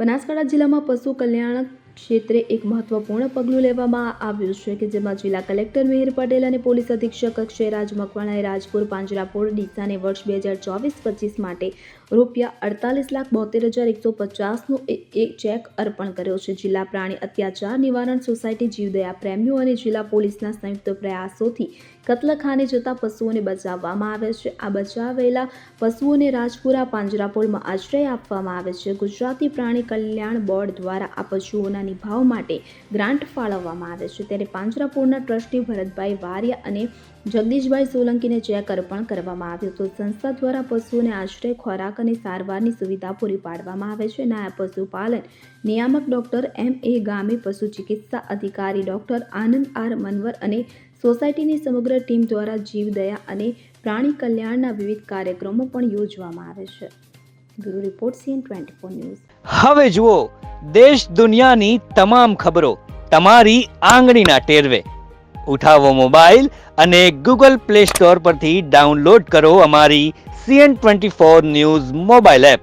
બનાસકાંઠા જિલ્લામાં પશુ કલ્યાણ ક્ષેત્રે એક મહત્વપૂર્ણ પગલું લેવામાં આવ્યું છે કે જેમાં જિલ્લા કલેક્ટર મિહિર પટેલ અને પોલીસ અધિક્ષક અક્ષયરાજ મકવાણાએ રાજપુર પાંજરાપોળ ડીસાને વર્ષ 2024-25 માટે ₹48,72,150નું એક ચેક અર્પણ કર્યો છે। જિલ્લા પ્રાણી અત્યાચાર નિવારણ સોસાયટી જીવદયા પ્રેમીઓ અને જિલ્લા પોલીસના સંયુક્ત પ્રયાસોથી કત્લખાને જતા પશુઓને બચાવવામાં આવે છે। આ બચાવેલા પશુઓને રાજપુરા પાંજરાપોળમાં આશ્રય આપવામાં આવે છે। ગુજરાતી પ્રાણી કલ્યાણ બોર્ડ દ્વારા આ પશુઓના નિભાવ માટે ગ્રાન્ટ ફાળવવામાં આવે છે। ત્યારે પાંજરાપોળના ટ્રસ્ટી ભરતભાઈ વારિયા અને જગદીશભાઈ સોલંકીને ચેક અર્પણ કરવામાં આવ્યો હતો। સંસ્થા દ્વારા પશુઓને આશ્રય, ખોરાક અને સારવારની સુવિધા પૂરી પાડવામાં આવે છે। નાયબ પશુપાલન નિયામક ડોક્ટર M.A. ગામે, પશુ ચિકિત્સા અધિકારી ડોક્ટર આનંદ આર મનવર અને સોસાયટીની સમગ્ર ટીમ દ્વારા જીવદયા અને પ્રાણી કલ્યાણના વિવિધ કાર્યક્રમો પણ યોજવામાં આવે છે। Bureau report CN24 news. હવે જુઓ દેશ દુનિયાની તમામ ખબરો તમારી આંગળીના ટેરવે। ઉઠાવો મોબાઈલ અને Google Play Store પરથી ડાઉનલોડ કરો અમારી CN24 ન્યૂઝ મોબાઈલ એપ।